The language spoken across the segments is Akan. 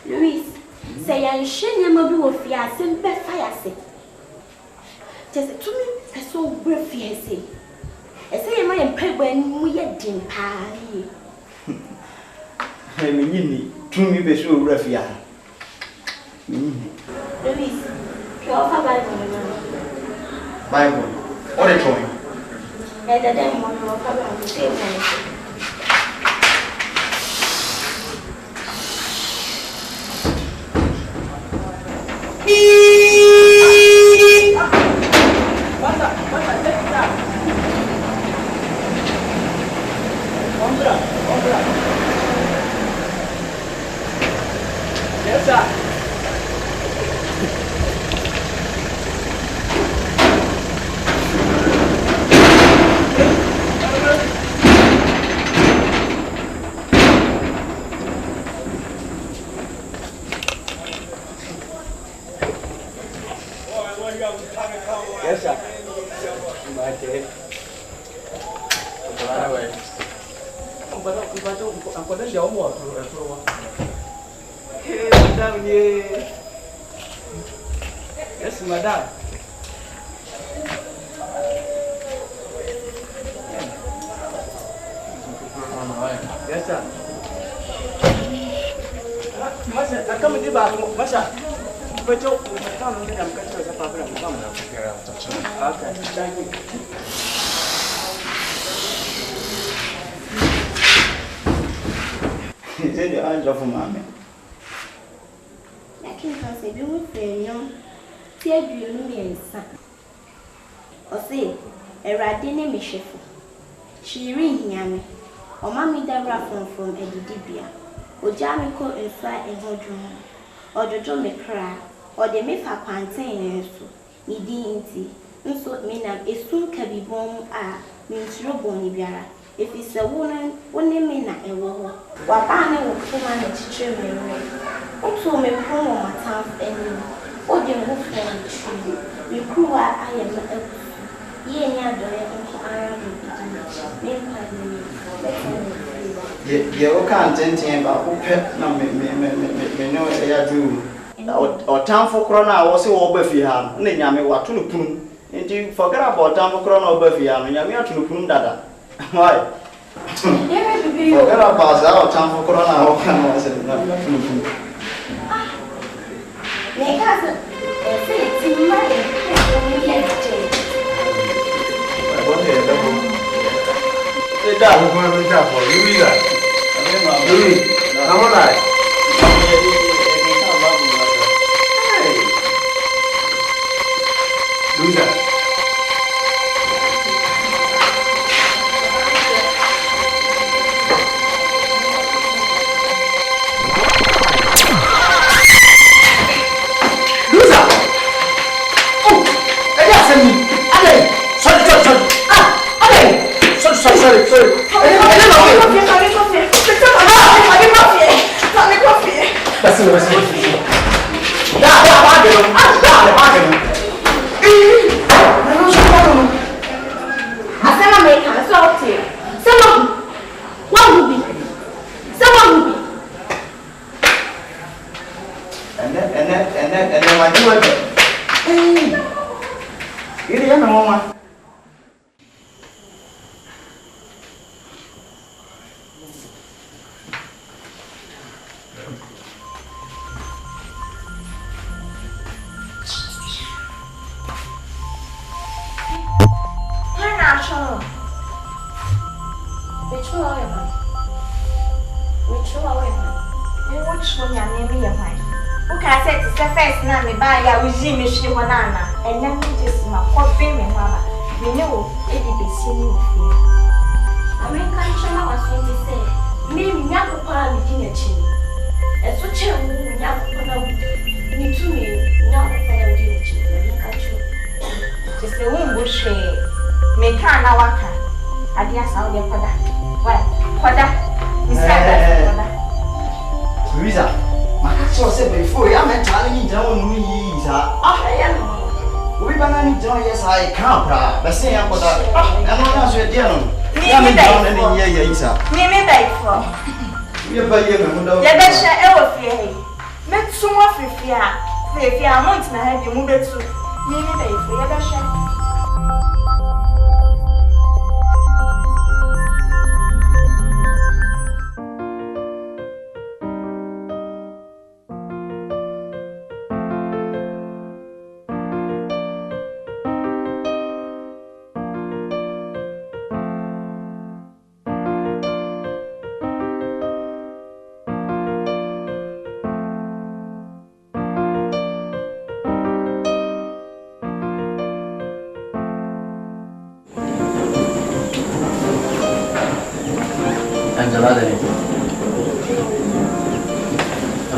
Louis, say I shouldn't never do a fiancé, but fiancé. Just to me, I saw breath fiancé. I say, my pay when we are din pie. I mean, to me, be sure, Raffia. Louis, you offer Bible. What a toy. And the damn one will come out the same time. Yes, sir. Yes, sir. My day. I'm going to go more. Hey, madam, yes, madam. Yes, sir. Masha, I come in the bathroom. Masha, but you come and I'm going to come. Okay, thank you. Is it the eyes of a mammy? I can't say, you will tell you, and son. Or say, a radine mischief. She ring yammy, or mammy that raffle from Eddie Dibia, or Jamico inside in her drum, or the drum may cry, or they may have plantain so, needing tea, and so mean a soon can be born, means Roboni Biara. If it's a woman, one name a woman. What I know for my children, also may promo my town and or the wolf from the tree. You crew I am a ye near the iron be you can't tell about who pet no me know a do. Or town for Corona was over Fiam, Name what to prune. And you forget about town for Corona over Fiam, and you are to prune dada. Why? Forget about our town for Corona or can was it not? My cousin, it's money. What is that? We're going to have for you. Come on, I. Loser. And then my Yeah, no one. Louisa, my catcher said before, I'm telling you, don't me, we banana don't yes, I can't, but say I'm for that. I'm not sure, dear. I'm down any year, Isa. Mimi beg for. You're by you, let us share our fear. Make some more fear. If you are months, I have you moved to Mimi beg for your share.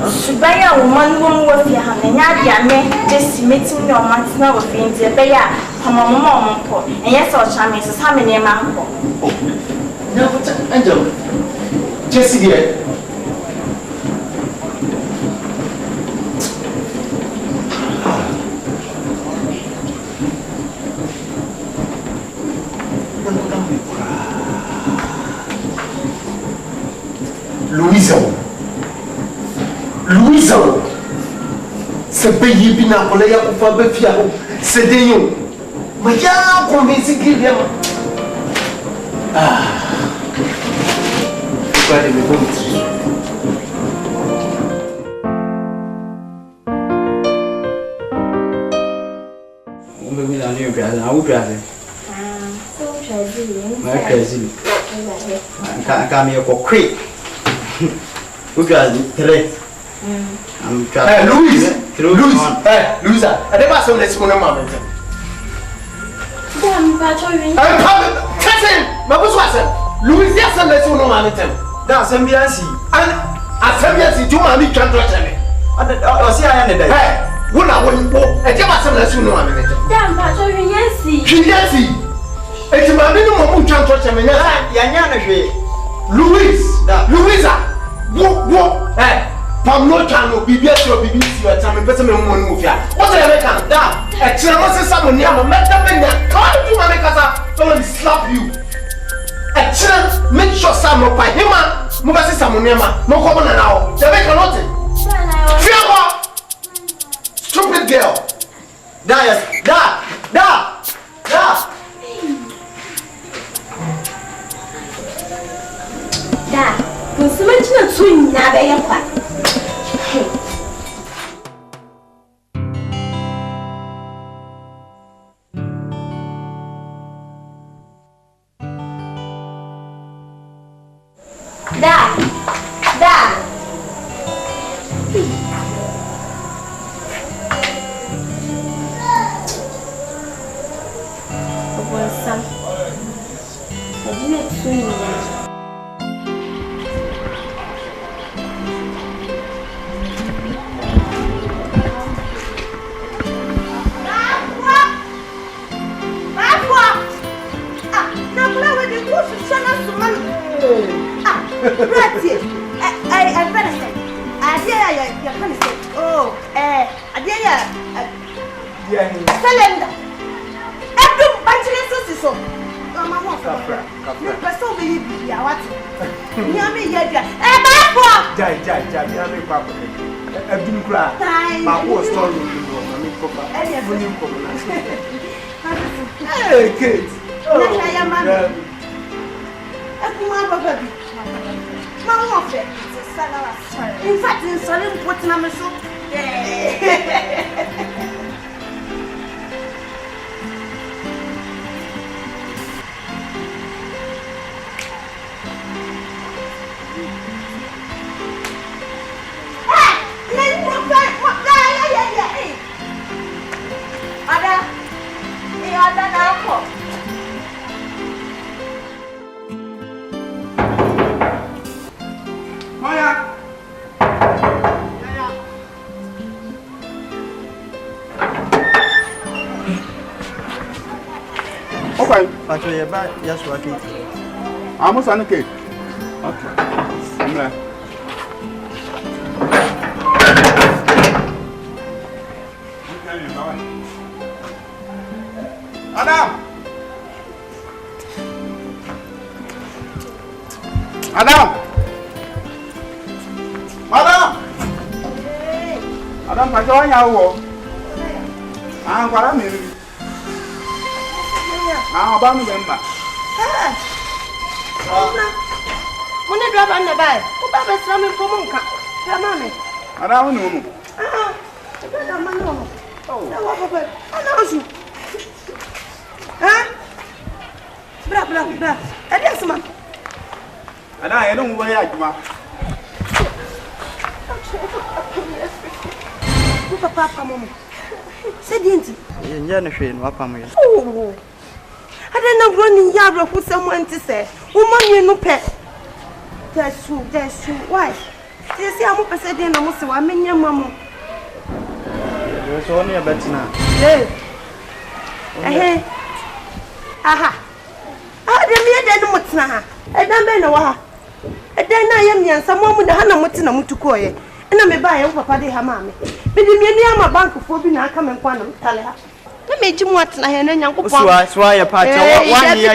Subaya woman won't be hanging at the just meeting your maternal of India, Baya, Hamamon, and yes, or Chamis is how many mamma. No, Angel, Jessie, dear. Louisa, c'est payé bien pour les pour faire fier. C'est des yeux. Mais il y a combien de qu'il y a? Ah, pas de me montrer. On me met dans une place, là où place? Ah, crazy. Quand il y a quoi cri? Où place? Très. Hey, Louise! Hey, Louisa! I never saw this one, Mamma. Damn, but I'm cousin! My boss was Louise, yes, and let's know my time. That's a BNC. And I said, yes, you mammy can't touch me. I see, I am the day. Hey, when I wouldn't go, I give us some lesson. Damn, but I'm Yancy. Yancy! It's my minimum who can't touch me. Yana, Louise! Louisa! What? Hey! Pam no channel BBC or BBC or time person me mo no fia. What I make am da? E tire mo se some near mo make them nya. Come to my make us someone slap you. E tire make sure some mo pa hima mo ba se some near ma. Mo ko na now. They make nothing. Fear what? Stupid girl. Da yes. Da. Da. Você me tinha sonho na beia pa. Da. Avançar. A direção. Oh, Calendar. Every bachelor so. Mama, person will be what? Yami Yaga. Yami Papa. I've been crying. My poor story. Hey, kids. Oh, I am man. Mama, in fact, in Salim put in a soup. Okay, but you're back. Yes, what it? I'm a son of cake. Okay. Adam! Adam! Madam! Adam, I join you. I'm going to meet you. I'm about to remember. When you drop on the bike, who Baba slamming for Monka? Come on. I don't know. I don't know. Oh, I know you. Huh? Blah, blah, blah. And yes, man. And I don't know where I am. Papa, Mamma. Say, didn't you? You're not oh. I don't know running yard for someone to say, woman, you know, pet. That's true, that's true. Why? You see, I'm up a second, I must say, I mean, your mamma. There's only a bet now. Eh, aha. I didn't mean that. I don't know. I don't know. I am someone with a Hannah Mutina Mutukoye, and I may buy a papa de Hamami. But the Miama bank of Forbin, I come and quantum tell her. Let me do what I had and young people. Why a part of 1 year,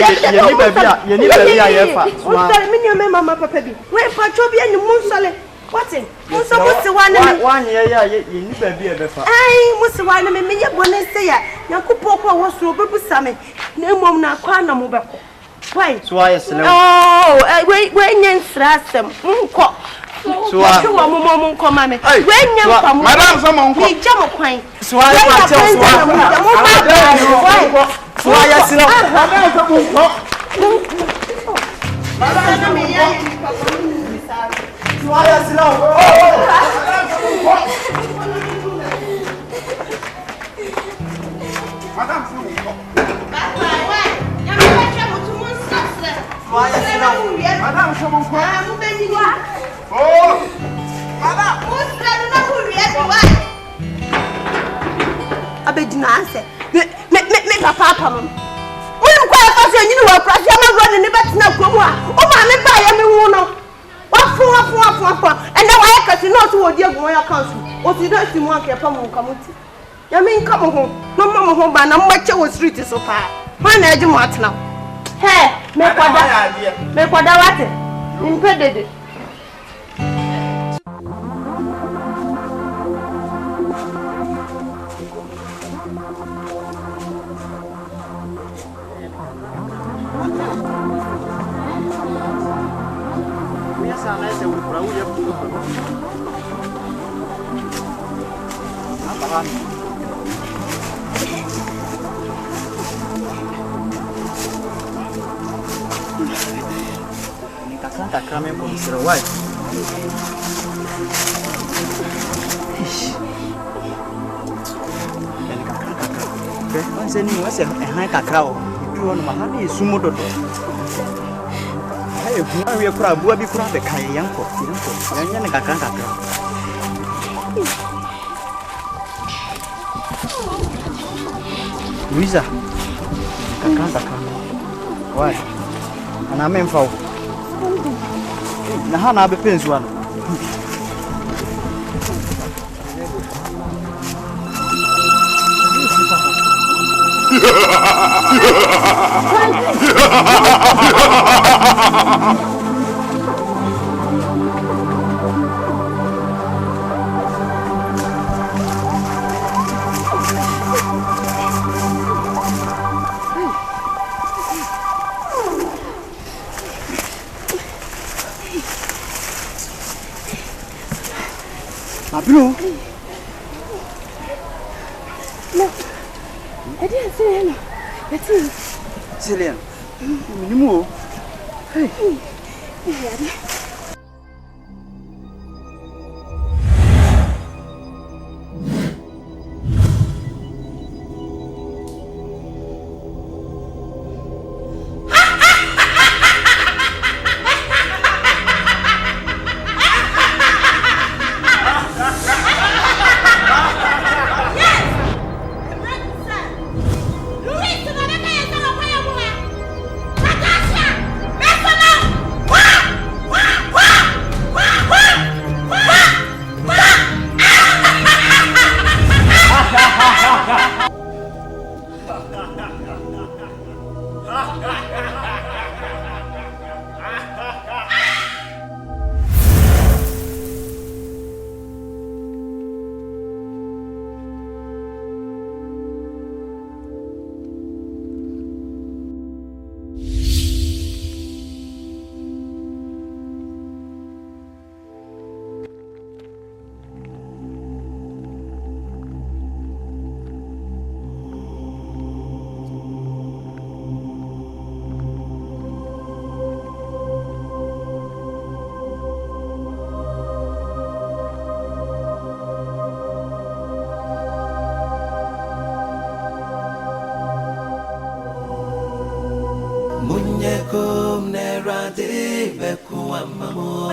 you need to be a fat. Mamma Papa, where Patrobi and the moon solid. What's it? What's the 1 year? You need to be a better. I was the one I made a bonnet say. Yakupo was to a summit. No more now, Quana Mobile. Why? So I said, oh, wait, when stress them. So I come, when you come, Madame, someone be jam quaint. So I Papa, when you quite fast, you know, I'm running the best now. Oh, my, buy me one. What, and now I can see not what you're going to council. What you don't see one care from community. I mean, come home. No mamma home, but I'm much your street is so far. My name what now? Hey, make what I want. Impeded. Kami pun seruai. Okay, once any was a high cacao. You want mahani sumo dodo. Hey, we are proud. We are proud. The kayanko. Yanyan kakak. Luisa, kakak. Why? Ana memfau. Na hana be pensu ano. Abro. No. I didn't say hello. That's it. Celia. Minimo. Hey. Munyekum nerade bekuamamo.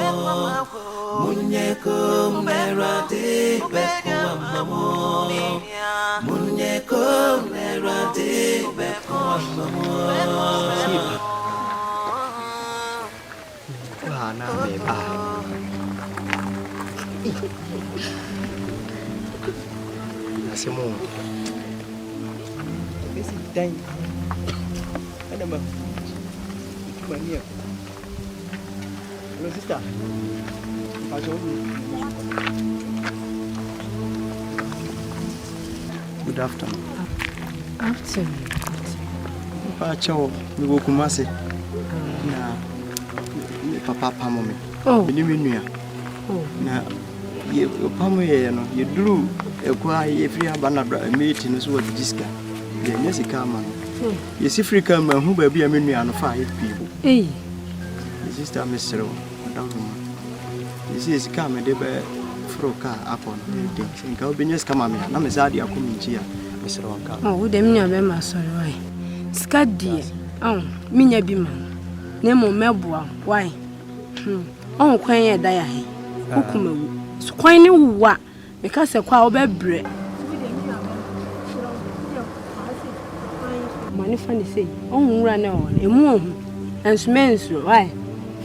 Munyekum nerade bekuamamo. Munyekum nerade bekuamamo. Hana beba. ASAMOAH. Esse tem. Ada mah. Mania. Hello sister. Good afternoon. Afternoon. Pacho, we go Kumasi. Na papa pamo me. Oh. Bini me nua. Oh. Na ye pamo ye no, ye duru ekwa ye free abana meet no so diska. Ye nyesi kama no. Ye si free kama hu ba bia me nua no fa ye pibo. Eh. Sister Mr. This is come de be froka akon. Nka obenyes kama me na me zadi akominchi a Mr. Wanka. Oh, wo dem nya be ma sorry why. Ska die. Oh, minya bi ma. Na mo meboa why. Oh, kwan ye da ya he. Okumawu. So kwan ne wuwa. Me ka se kwa wo be bre. Mani fa ni sei. Oh, nwura ne o. Emu ohu. Ensumensu why.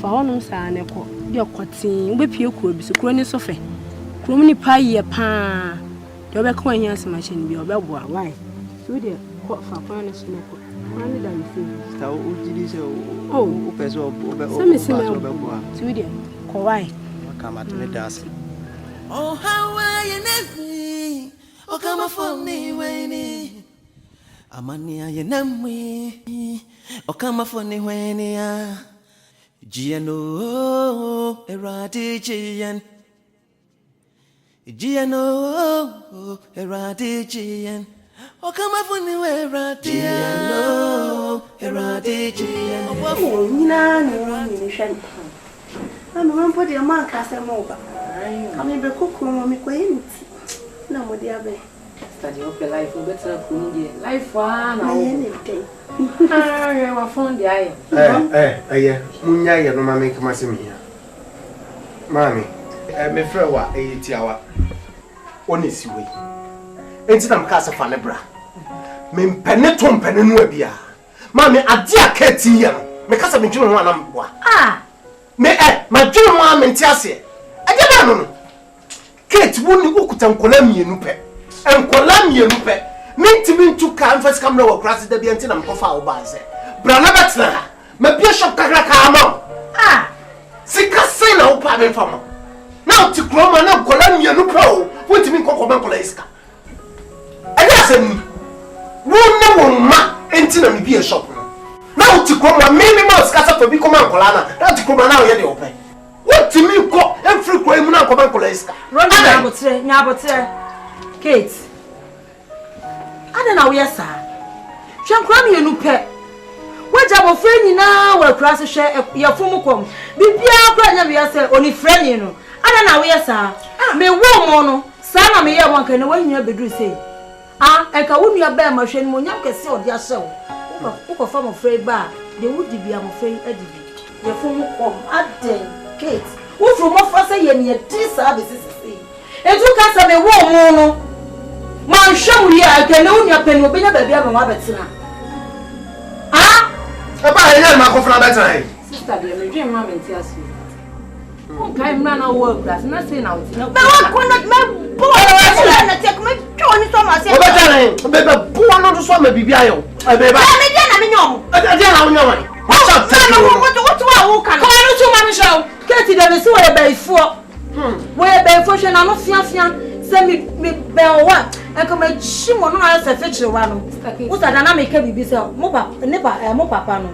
Fa honum saa ne ko. De okotin. Wo be pie ko bi so kro ni so fe. Kro ni pa ye pa. De obe ko ahia asema che ni bi obe boa why. So de ko fa kwa ne so ne ko. Mani da nsi. Sta o jiri se Oh, o peso obe o. Some say me boa. So de ko why. Kama tene das. Oh, how are you never? Oh, come on for me, Winnie. Amania, you name. Oh, come on for me, Winnie. Giano, eradi Gian. Giano, eradi Gian. Oh, come on for me, eradi Giano, eradi Gian. Oh, Nina, no, Shan. I'm going to put your man ASAMOAH. I'm in the cookroom, I'm going to no more dear bay. Study up your life, better from life one. Anything. I found the eye. Munya ya no mama kama semi ya. Mami, me frɛ wa tiawa. Onisi we. Enti na mka asefa ne bra. Me mpene to mpene no abia. Mami ade akati ya no. Me kasa me dwene ho anam boa. Me ma dwene ho am nti ase. Ade ba no no. Kate woni okuta nkola mienu pɛ. Enkola mienu pɛ. Mentimi ntu ka mfas kamera wa krase da bia nti na mkofa wo ba se. Bra na betna ha. Ma bia shop kakra ka ama. Sika sai na wo pa me fama. Na uti kroma na nkola mienu pɛ o. Wontimi nkokɔ ban nkola iska. Ade asem. Wo na wo ma enti na me bia shop no. Na uti kroma me ma sika sa to bi koma nkola na. Na uti kroma na wo ye de wo pɛ. Wontimi nkɔ emfiri kɔ emu na ko ban ko iska Run nyabotre Kate Ada na we sa Hwankra me enu pe Waja bo friend nyina wa kura se hwe yafum kom bibia kura nya bia se oni friend no Ada na we sa me wo mo no sa na me ye wonka na wanyia beduru sei eka wonu ya ba ma hwe ni mo nyam kese odi ahye wo ko fa mo frey ba de wudi bia mo frey adibi yafum kom aden Kate wo fro mo fa se ye ne ti sa be sisi eju ka sa me wo mo no man hwe wo ya eka na wonu ya peni obenya ba bia ba ma betina Eba enya ma ko fra betan sister be me dream ma menti aso o kai mna na wo class na say na uti na But what could not me boy na take me toni so ma say o betan be bu no so ma bibia yo e be ba me dia na me nyom dia na wo nyom what's up what wa kan come on to ma me show Kate de me so we be ifo we be ifo hwe na no fiafia say me be wa e ko me chimo no na se fetire wa no wo sa na me ka bibi say mo papa no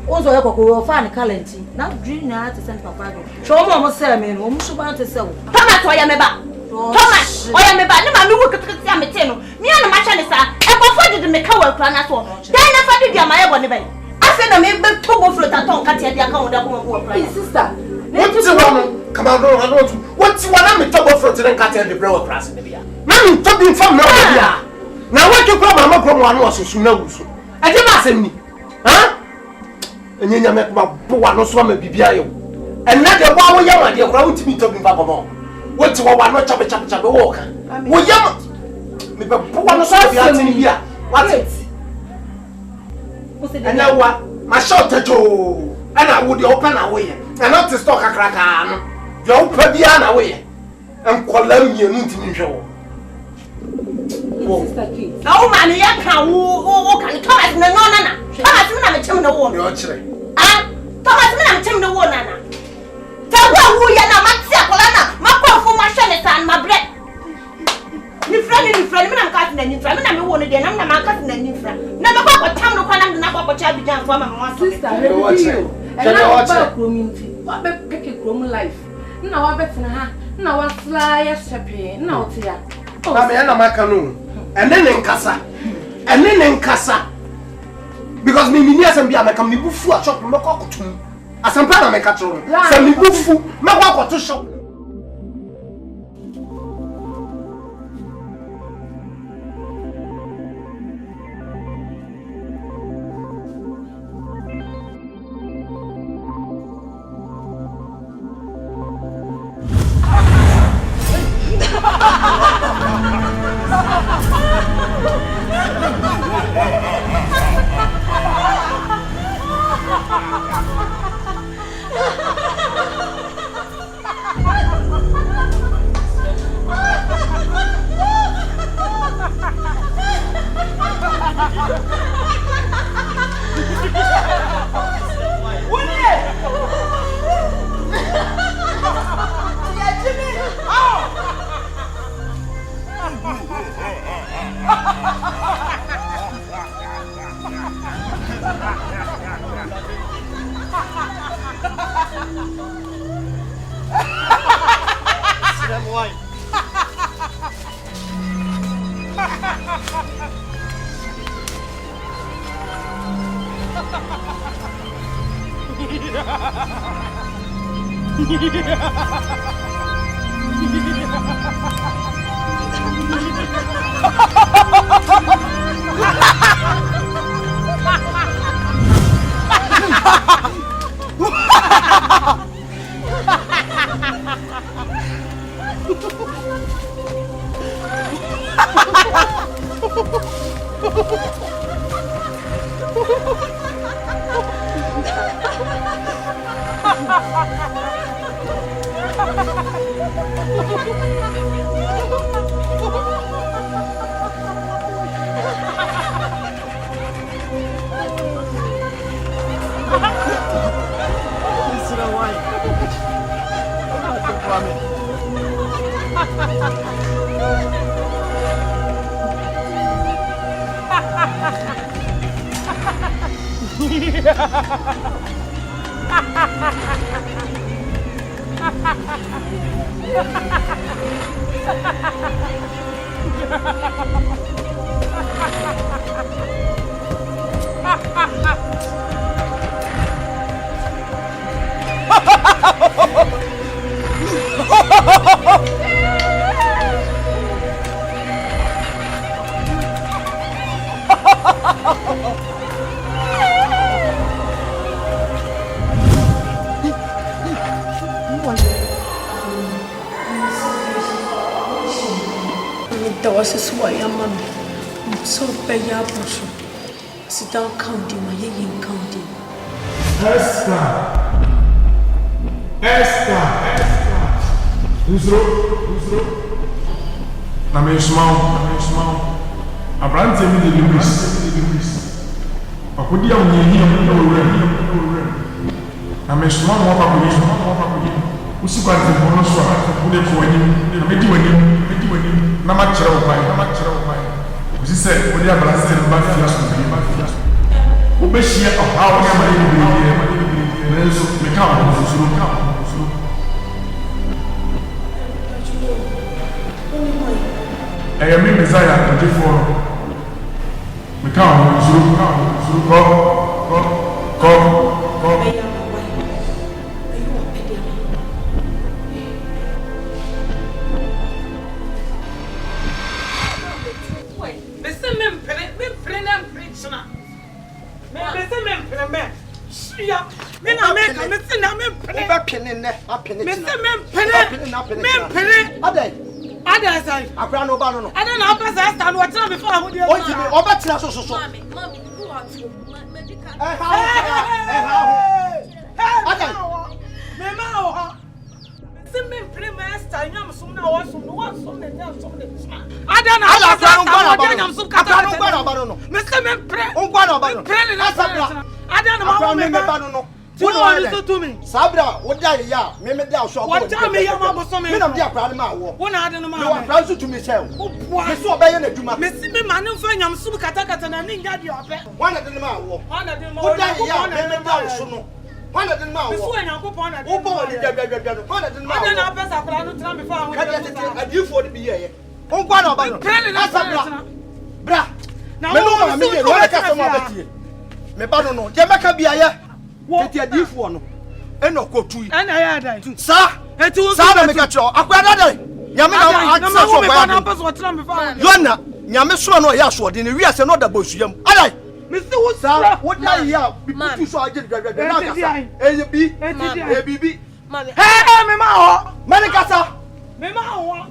Ozo ya kokoro fa ni calenti na dream na ate send papa do show mo say me no mo so ba ate say wo Thomas oya meba Thomas oya meba ne ma me wo ketekete ya mete no me ana ma hwe ne sa e ko fo de me ka wa kra na so dan na fa de dia ma ye bo ne bai afi na me be to go float aton ka te dia ka wo da ko wo kra sister what you want come on no what you want me to go for to den ka te de brew class ne bia na me to be from na bia na what you come mama from wan was so na wuso e je ma asem ni Enyenya me ba bo wa no so ma bibia yo. Enna de wa wo yam ade kura wutimi to bi ba bomo. Woti wa no chabe wo ka. Wo yam me ba bo wa no so bia tin bia. What? Enna wa ma short jo. Ana wo de open na wo ye. Enna to stock akraka no. De open bia na wo ye. Enkolam ye nu ntimi hwe wo. sister Kate na o ma ne ya ka wo kan Thomas na no na Thomas me na me chem na wo Yo chire. Thomas me na me chem na wo na ta wo ya na ma ti akola na ma kwa fu ma hwe ne san ma bre ni friend me na ka ti na ni friend me na me wo ne de na ma ka ti na ni friend na me kwa tam no kwa na na kwa cha bi jan fo ma ma so sister you and now ba community wa be pick from life na wa betina ha na wa fly shepe na o tia Na me na maka no. Ene ne nkasa. Because me ni asem bia meka me bufu a shop me ko akotum. Asampa na meka tro. Se me bufu me ko akoto shop. This is why I'm so bad. Sit down, counting my yin counting. Esther. Who's na me small. Abrante me the Louis. Akudi am ni no re. Na me small mo pa kudi. Usi kwa te bono so a de ko ani. Na me di wani. Na ma kire o pai. Usi se odi abrante no ba fiaso. O be hia o ha o ya ma ni Nenzo me calma, Zulu. I am in Messiah, the four. Me calma, Zulu, go. Sabra, what day ya? Me down shop. What time me yama so me? Me na dia pra ma wo. Wo na ade no ma. No pra so to me sell. Me so obey na duma. Me si me ma no fa nyam so kata na ni nya dia obe. One ade no ma wo. One ade no ma wo. What day ya? Me down so no. One ade no ma wo. Me so Nyankopon ade. Wo bo ni dwa. One ade no ma wo. Ade na pesa pra no tra me fa ho. Kada tete adifo de bi ye. Wo kwa na oba no. Na sabra. Bra. Na wo ma me ye. Wo ka so ma betie. Me ba no. Je meka bia ye. Tete adifo no. Eno ko Twi. Ana ya dai. Sa. Sa na me ka cho. Akwada dai. Nyame na aksa so ba na pesa o tra me fa. Yona, nyame so na o ya so de ne wi ase no da bosuyam. Adai. Me se wo sa. Wo dai ya. Bitu so aje dwa na kasa. Eye bi. E bibi. Hey, me ma ho. Mane kasa. Me ma ho.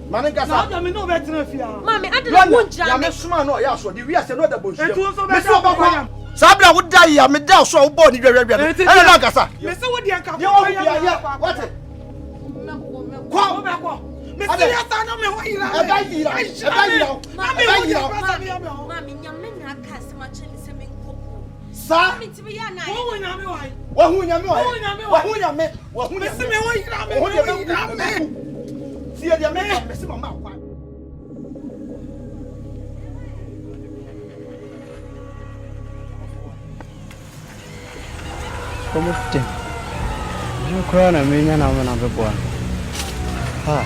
Mane kasa. Na me no be tra fia. Mami, ade na wo nja. Nyame so na o ya so de wi ase no da bosuyam. Me se o ba kwa. Sabra would die ya me down so body very na kasa. Me say wo di anka ko ya what? Kwa. Me say ya ta na me ho ira. E ba ira. Mami nyame na aka se ma chele se me nkopo. Sa. Me ti be ya na. Wo nyame wai. Wo nyame. Me say me ho ira me. See ya me say mama kwa. Como tem? Eu creo na minha não na beboa. Ha.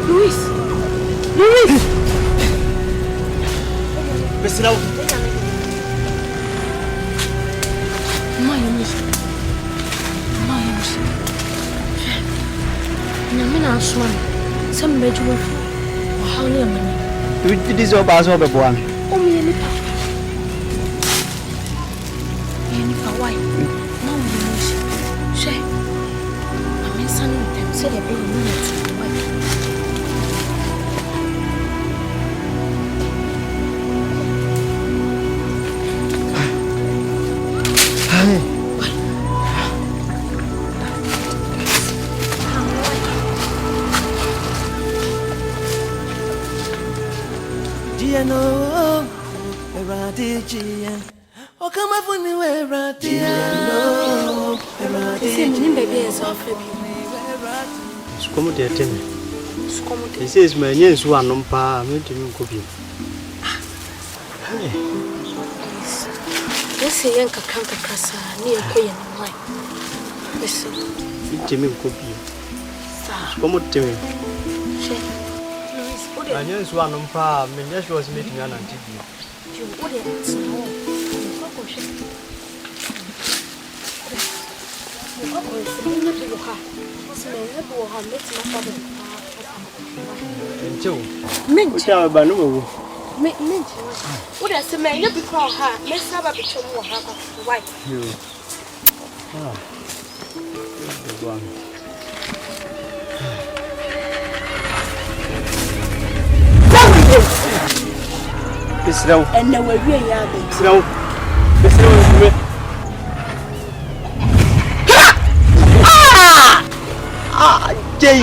Luis. Pessoal. Nyamina swan. Some major work. How near money? Tu diz o baso beboa. O me ni pa. Ni pa why? Now you know. She. I mean son them say they be no. No, eradigian. Oh, come up when you were radian. No, eradigian. Baby is off. Como te atende? come. He says, my yes, one on pa, me to you copy. Let's say, Yanka Kanka Casa, near Koyan, why? Listen, Jimmy copy. Come to me. My yes, one on pa, me yes was meeting an TV. You wouldn't know. What I say, man, you be called her. Let's have a bit more her wife. You. It's now, and now we're really young. It's now, it's now. Jay.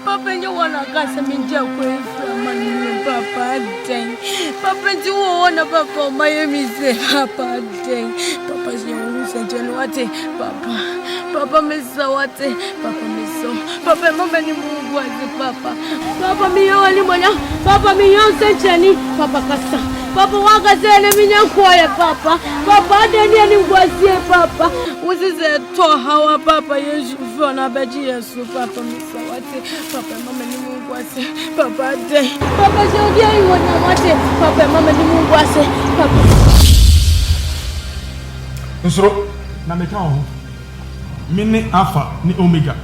Papa, you wanna gas me jail from money, Papa dang. Papa, you wanna Papa, Miami say, Papa dang. Papa's young, Saint what? Papa, Miss Sawate, Papa, Miss So, Papa, Mamma, you move was the Papa. Papa, me only money, Papa, me young Saint Papa Cassa. Papa, waka zene minya kwaya Papa. Papa, deni was here, Papa. What is a tour how Papa yesu fona beji yesu Papa Miss Sawate. Papa, Mamma, you was Papa day. Papa, so dear you want to Papa, Mamma, you was Papa. Nsoro na meka ho mini alpha ni omega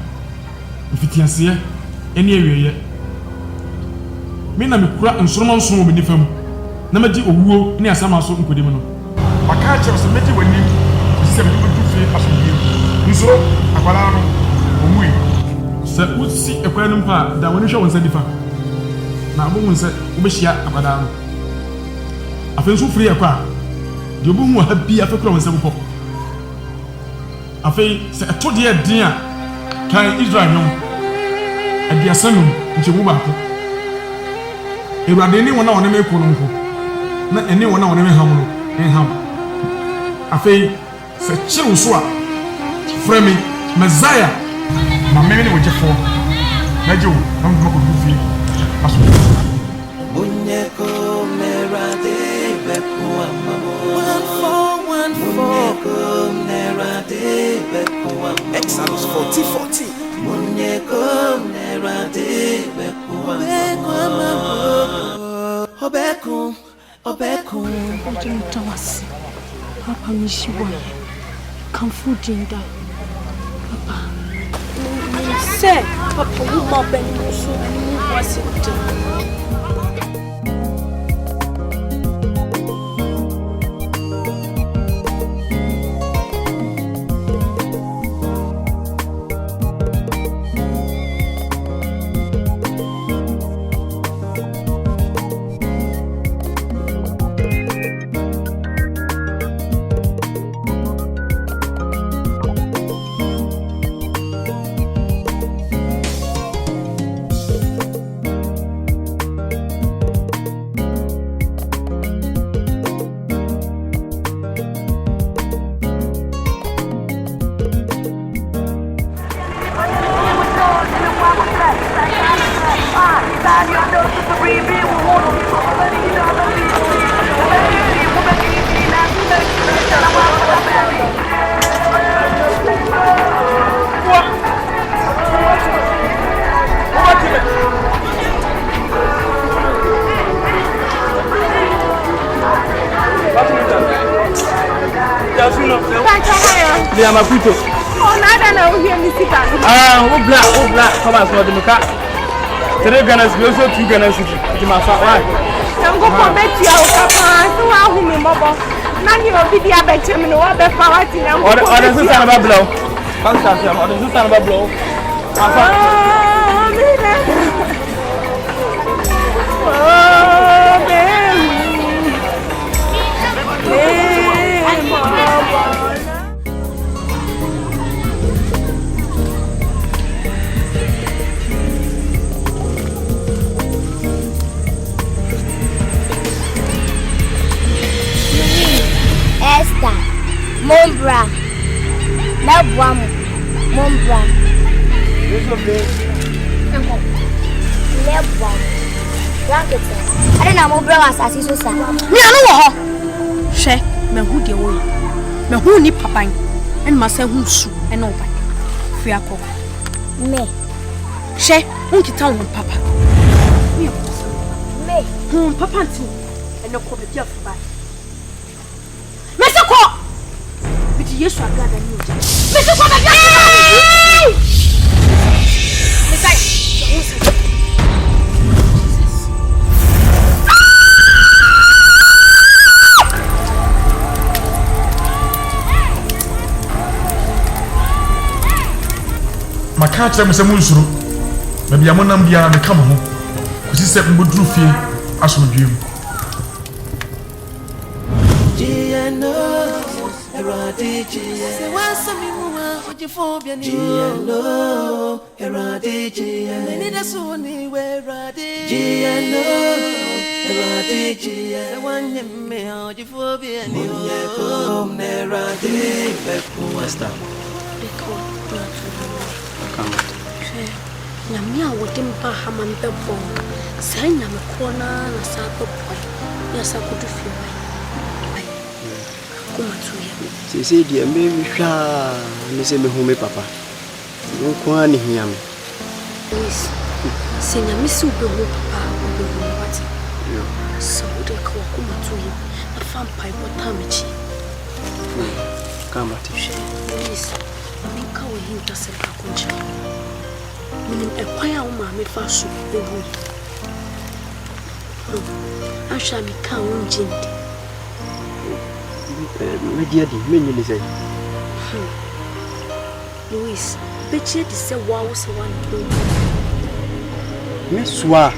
mfitianse eni awieye me na mekura nsoro nso mo nifam na magi owuo ni asama so nkodim no maka che so magi wani se me du fi aso bi nsoro akwala no omui se usi ekwala no mpa da woni hwe wonsa difa na abomu nse obehia akwada no afenso firi akwa de obohu ha bi afekura wonsa bopɔ afei se eto de din a kan Israel no adiasanu nchemu baako ewurade ni wona wona me ko no nko na ene wona wona me ham no ham afei se chiru so a frame Messiah ma me ne wojefo na je wo na mo ko fi aso Muñeco merade bepo amamo 141 merade bepo amamo Exodus 40:40 Muñeco merade bepo amamo Obeku Tawasi Papa mishiboye Kamfudinda Papa say Papa who mopen so was it Me am a kuto. Oh, nada na we hear me sit down. Wo black, come as for the muka. Today Ghana we also 2 Ghana city. Ti ma fa why? I'm go for bet you papa. So wa hu me mobo. Na ni obi dia be chem no wa be fa wa ti am. Order sister na ba blow. Come start am. Order sister na ba blow. Afa. Esther, Mombra, Labuam, Mombra. Labuam, Blanket. I don't know Mombra was as you say. Me anu wo. Hwe, me hu de wo. Me hu ni papan. En ma se hu su en oba. Fi akọ. Me. Hwe, hu kita hu papa. Me. Hu papa nti. En ko be dia fu ba. Mesiko! Biti Yesu agada ni oja. Mesiko be dia fu ba. Mesai. Maka kyerɛ me sɛ monsuro na bia monam biara meka mo ho kɔsi sɛ mbɔduru fie asomdwe mu Nyamia wodim ba haman bebo. Sai na me kona na sa bebo. Ya sa kudu fi wa. Kuma tuye. Se dia me hwa me se me hu me papa. Wo kwa ni hia me. Yes. Se na mi su be hu papa, wo be hu what? Yo. So de ko kuma tuye. Na fam pai bota me chi. Kama tishe. Yes. Mi ka wo hinta se ka kuncha. Minim ekwaya wo ma me fa so ewu. Asha mi ka wo njindi. Me dia di me nyini sei. Louis, beche di se wa wo se wan do. Me swa.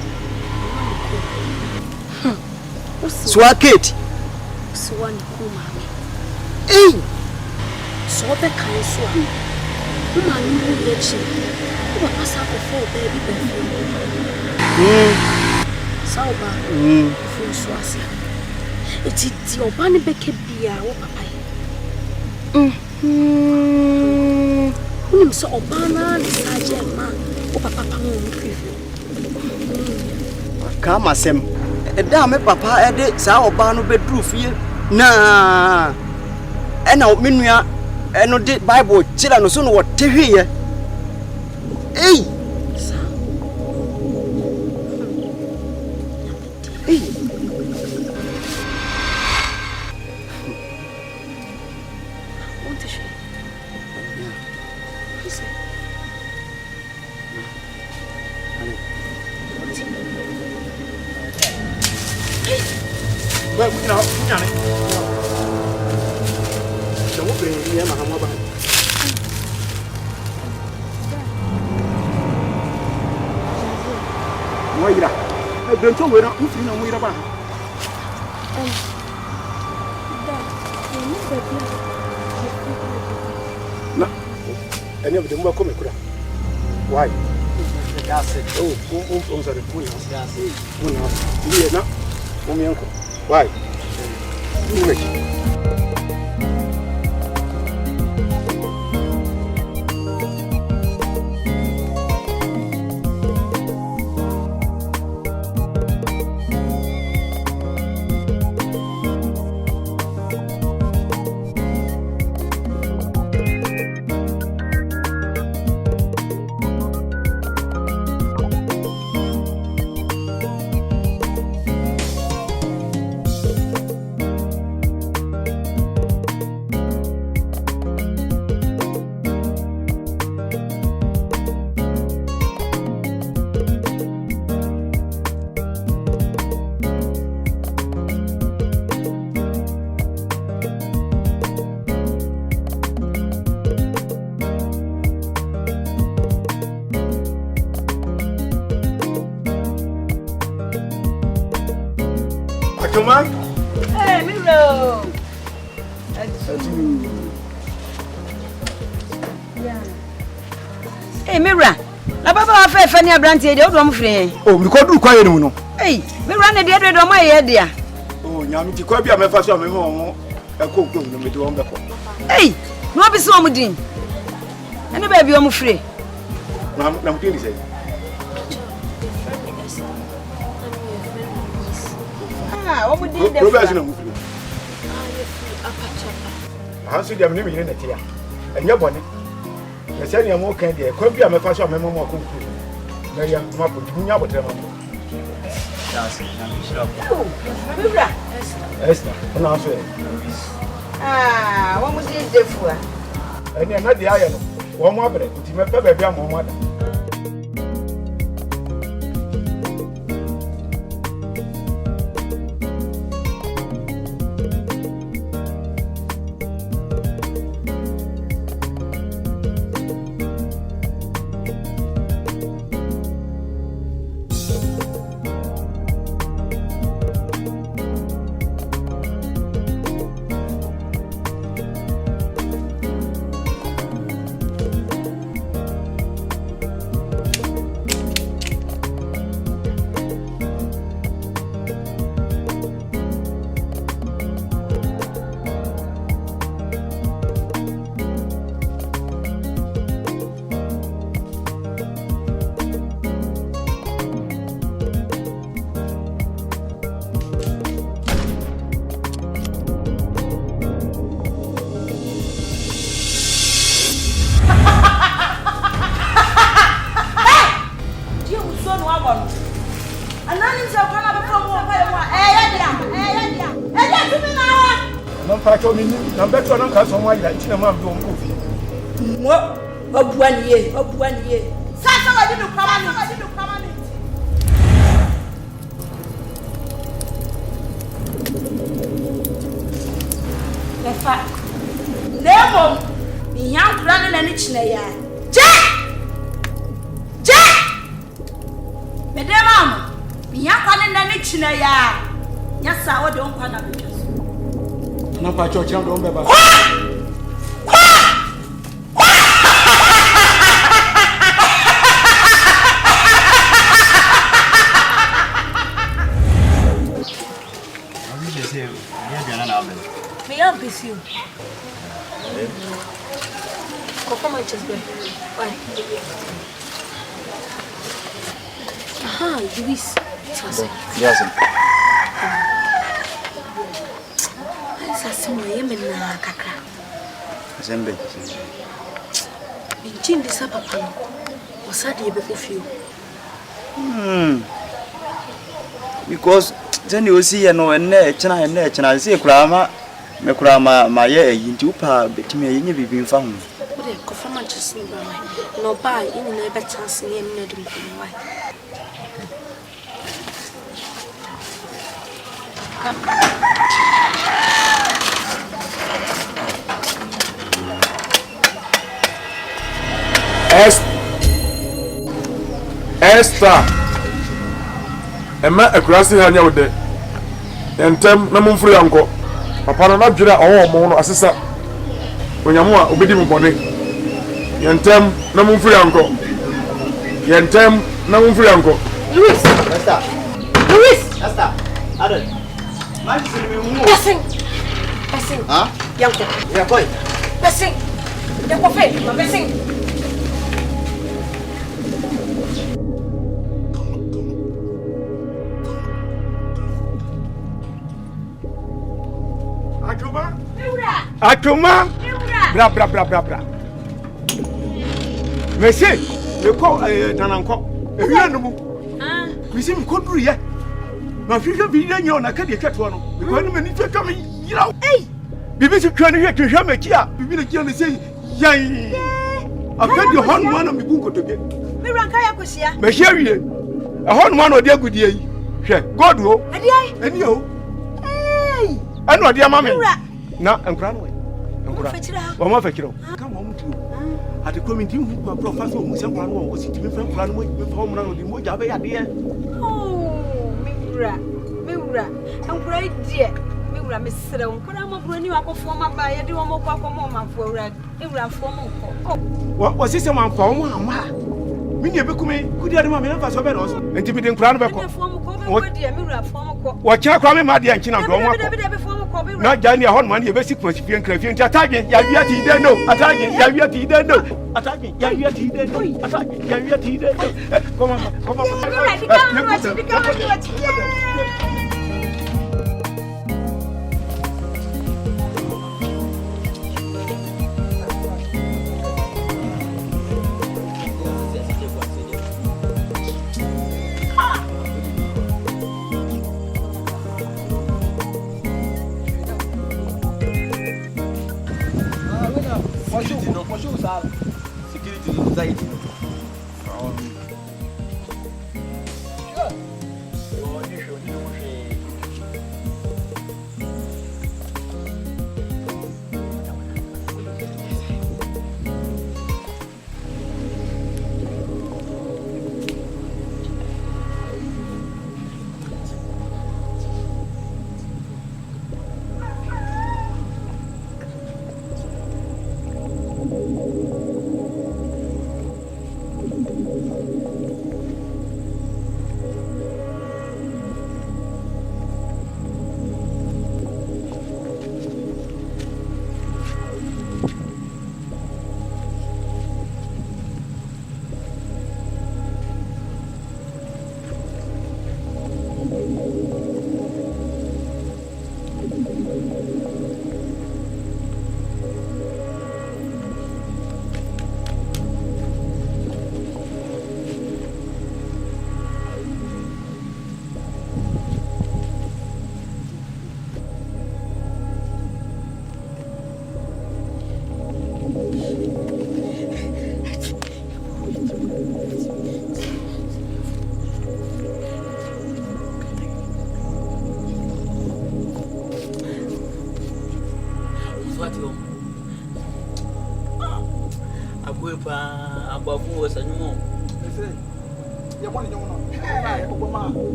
Swa Kate. So wan ko ma me. Eh! So be kan so a. Wo ma ni mu ye chi. Wo pa sa ko fo baby baby. Sauba. Fu so asia. Eti ti oba ni beke bia wo papa yi. Unim so oba na ni saje ma wo papa pa mo fi. Kama sem. Eda me papa ede sa oba no bedru fie. Na ena menua eno de Bible chira no so no wo tehwe. Ei! Ei! Onde che? Isso. Vai, não, não. Eu vou prender a mamãe. Moira. Ai, Benson, we don't ufri na moira ba. Na. Any of them will come kura. Why? Oh, sorry. Yes. Na. Why? Atoma. Hey, Miro. Hey, Mira. Na baba wa fe ni abrante de odom free. Oh, mi ko duru kwaye ni no. Hey, Mira ne de do ma ye dia. Oh, nyame ti kwa bia me fa so me ho ekoko no me de won beko. Hey, no bi so omudin. Ene ba bi om free. Na mudin say. Ah, omudin de. Probation na mu free. Hansu dia me ne na tia. Enye bone. Na se ne mo kan de kwa bia me fa so me mo ko ku. Na ya ma bo dunya botre ma. Yes, I'm sure. Oh, Mira. Esther, na so. Ah, omudin de fua. Ene na de aye no. Wo mo abre, ti me pe ba bia mo ada. Na beto na ka so mo ayira ntina ma do nko fi Mo obuaniye sasa wa didu permanent lefa lemo yan kura na ni chine ya je medema yan kwa na ni chine ya nyasa wo de nkwa na beto na pa church na do mbe ba Me am busy. Come on, just why? Aha, Luis. Yes. ASAMOAH na kakra. Zembe. Binchindi sa papa no. Osade ye be kofio. Because then you see no ene china see kurama me kurama ma ye yinti upa betimi yenye bibi mfa ho. Wo de kofama chesini ba wai. No ba yin na be chance ye na dum ko wai. Esther. Emma akurasi hanya wode. Entem na mumfuri anko. Papa no na dwira owo mo no asesa. Onyamu a obedi mu bone. Yentem na mumfuri anko. Yentem na mumfuri anko. Luis, Esther. Luis, Esther. Adel. Maji sini mu. Passing. Ah? Yanko. Ya boy. Passing. Yanko fe, ma passing. Atoma. Bra. Monsieur, le ko nananko. Ewi anumu. Bisi mi koduru ye. Ma hwehwe bi na nyo na ka de twato no. Ko anu mani twa me yira. Ei! Bibi si twa no hwe twehwe maki a. Bibi na kia no sei yan. Aka de hon mo na mi bu nkotoge. Mi ranka ya kosia. Me hwe wie. Hon mo na odi agudie yi. Hwe, God o. Adi ai. Ani o. Ei! Anu odi ama me. Na enkura no we. Wama fekiro. Kama omutu. Ati komiti hu kwa professor omusia kwa no wo sitimi fa no mo fa mo na no di mo ja be yade. Oh, Miura, and great dear. Miura, Miss Sedon, but I'm a brand new apple for my buy, I do a more papa for red. Miura for more. What was this a man for? When you become a good young man of us, and to be the crown of a what can't call me, my dear China? Not Johnny Hornman, your basic Pacific Cravian attacking Yaviati, then no, attacking Yaviati, then no, attacking Yaviati, then no, attacking Yaviati, then no. Come on. Security anxiety.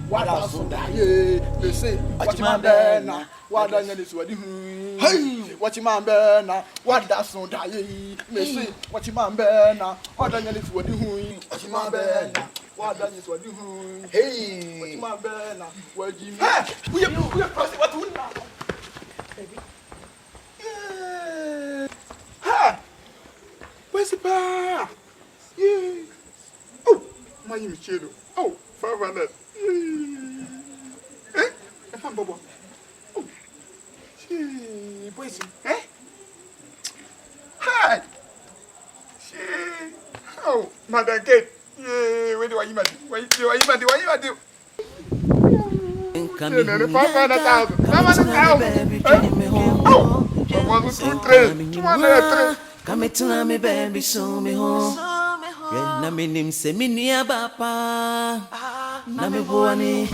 What else? They say, what my banner, what I is what you hey, what my banner, what that's so die. They say, what my banner, what I is what you what my banner, what that is what you hey, what my banner, where you we are crossing what you now. Ha! Where's the bar? Yeah. Oh, my name is Chedo. Oh, 500. Eh? I found Bobo. Oh, she, boys, eh? Hi. She, oh, Madam Kate. Yeah, where do I imagine? Why you do? 500,000. 500,000. Oh, 1, 2, 3. 203. Come to me, baby, show me home. Na minim se minia bapa na me boani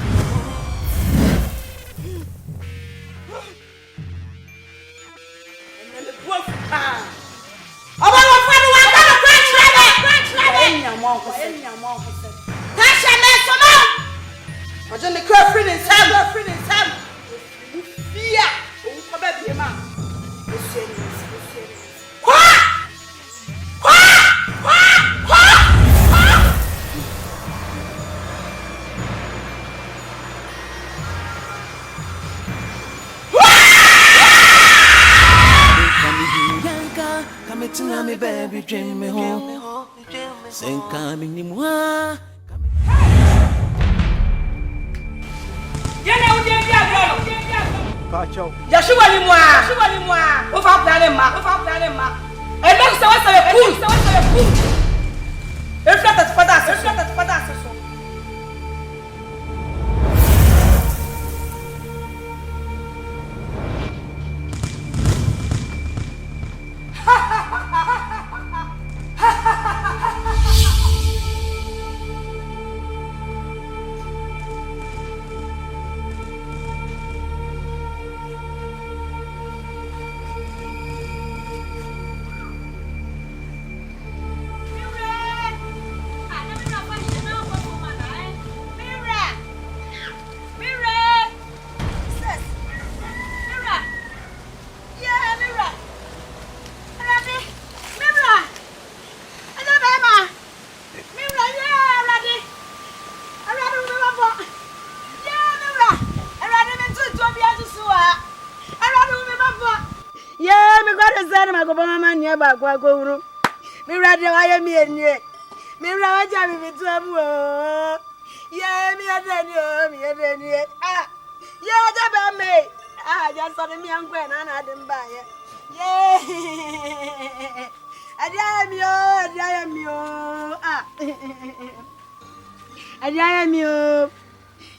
me baby dream me home sen coming ni moi Yana uje bia bro Pacho Yashua ni moi o fa plan ma e me se wa se cool e flat at fada so said, my government nearby, go. Me rather, I am here. Me rather, me to a yeah, me a me. Ah, yeah, that me. Ah, just saw me and Gwen, and I didn't buy it. Yeah. I am you. Ah. I am you.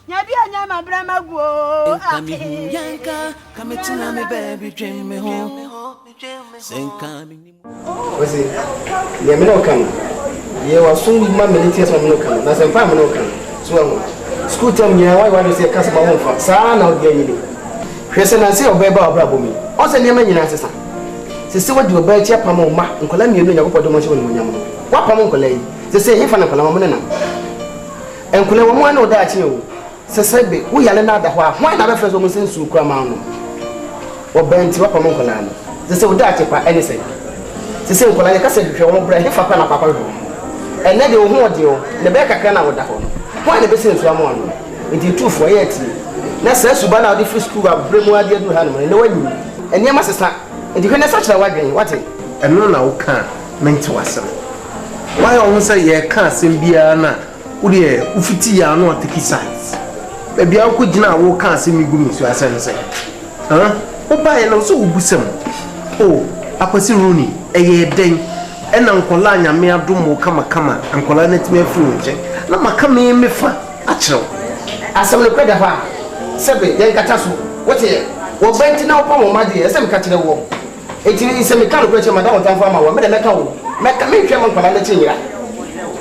Yabi anyama brama go. Come yanka, come to me baby, dream me home. Sing coming. What's it? Yeah, me no come. Yeah, was soon my military from no come. That's a family no come. So, school time, yeah, why want to say Casaba home for son or get you? Christian, I say, obey Bob Rabumi. Also, near me, answer. Sister, what do you buy Chapama, and Columbia, you know, what do much when you know? What Pamon Colay? They say, if I'm a Colombian. And Columbia, know that you. Sesebe, we are another why not first woman since you come on or bent to up among Colana. They say, that if I anything. They say, well, I can't you won't break if I can papa. And then you won't do the Becca can out the home. Why the business one? It is 2 for 8. Now says you ban out the free school of Bremoa, dear Hanman, no one. And your master, and you can such a wagon, what it? And no, now can't mean to us. Why almost say, ye can't sing Biana, would ye, Ufiti, no take his sides. Baby, I could now walk and see me going to Asante. Huh? Oh, by and also Busum. Oh, Apasi Rooney, a year day, and Uncle Lanya may have done more come, and Colanet me fruit. Not my coming me for actual. As I'm the credit of her. Sebe, then Catasu, what here? Well, bent now upon my dear, some catching the wall. It is a mechanical question, Madame Tanfama, but make a make a Colanetia.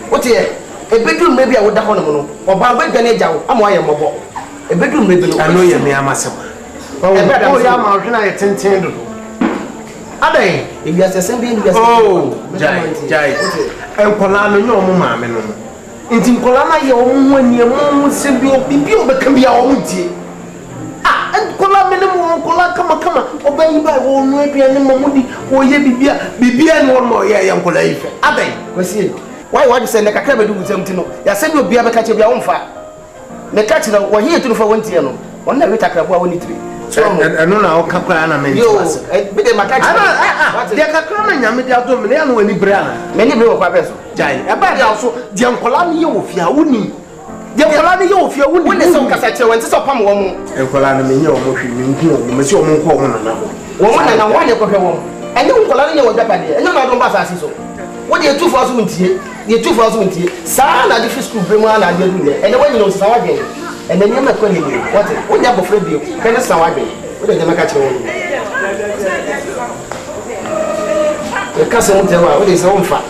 What here? A bedroom maybe I would have honor, or by wet Ganeja, I'm why I'm a ball. A bedroom maybe I know you may have myself. Oh, I'm a 10. Are they? If you are the same being, oh, Jai, and Colana, your mamma. In Colana, your own when your mom would send you people that can be our own tea. Ah, and Colana, come, obey by all maybe and Mamudi, or ye be and one more young colleague. Are they? Why you say like a crab do something? You send you be able to catch your own fire. The catcher were here to for 1 year. One day we take a 1 So I know now Capana many. You, but they might catch. They are coming, I mean, I when Brana. Many people are better. Giant, about also the Uncolani of Yauni. The Uncolani of your woman is on Cassette when it's upon one. And Colana, Monsieur Monco, woman and I want to go home. And you Colani was that idea, and no, I don't pass so. What are 2000? The 2000, Sana, the fish could bring one idea, and when you know Sawagan, and then you're not going to what you have afraid you can Sawagan. What did you catch on? The cousin will tell what is own fat.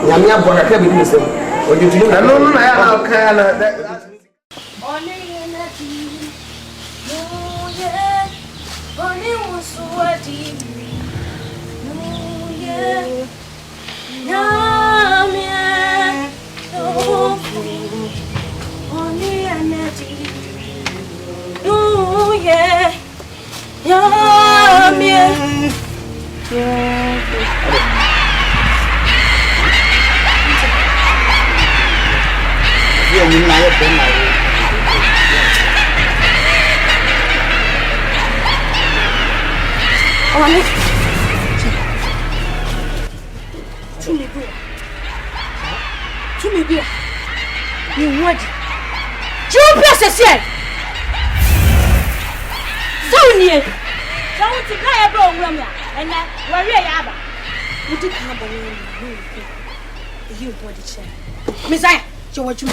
Yamia Bora can be doing so. What you do? I know I can. You what? You press a set. So near. Don't you cry about women and that worry about. You did come by you body chair. Messiah, you what you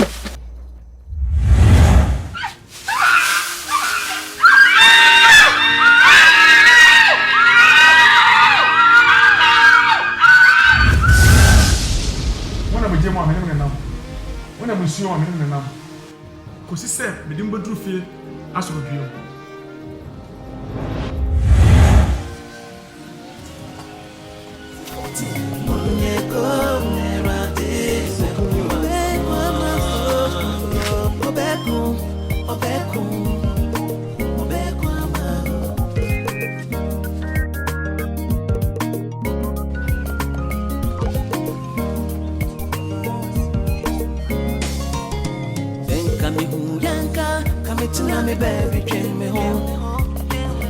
when I'm with you, I'm in the number. Because he said, we didn't go through fear as a review. Me baby, dream me home.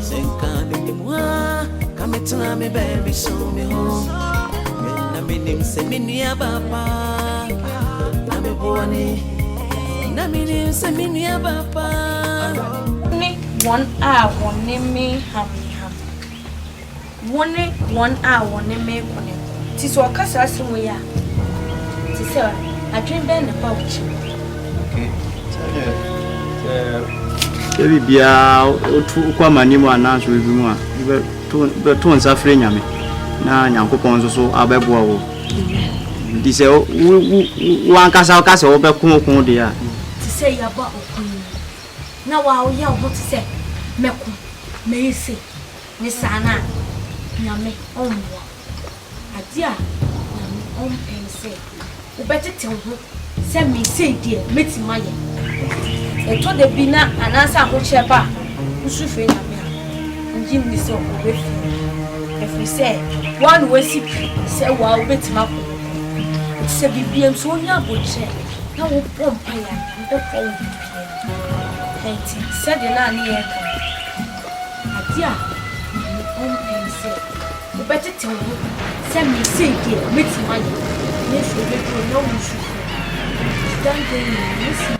Sing coming, moi. come to me baby show me home. Na me nim se me nua papa. Na me boni. Na me nim se me nua papa. Ni 1 hour one me ham. 1 hour one me kone. Ti so kasa asem ya. Ti se adwen ben na pouch. Okay. Ebi bia otu kwa manimu ananso ebi mu a to nsa frɛ nyame na nyankopɔn nso so abɛboa wo di sɛ wo ankasa kasa wo bɛko de a ti sɛ ya ba okun na wa wo ya wo ti sɛ mɛko meise ni sana nyame onwa adia nyame onpense wo betete ho sɛ me sei die metima ye eto de bi na anansa ho chepa nsu fe nyame a ngim ni so obefi efri se one we si se wa obetima ko se bibiem so nya boche na wo pompa ya mbe ko wo bibiem enti se de na ne ye ka adia on pense obetete ho se me sei die metima ye ne so be ko no nsu dan de ni si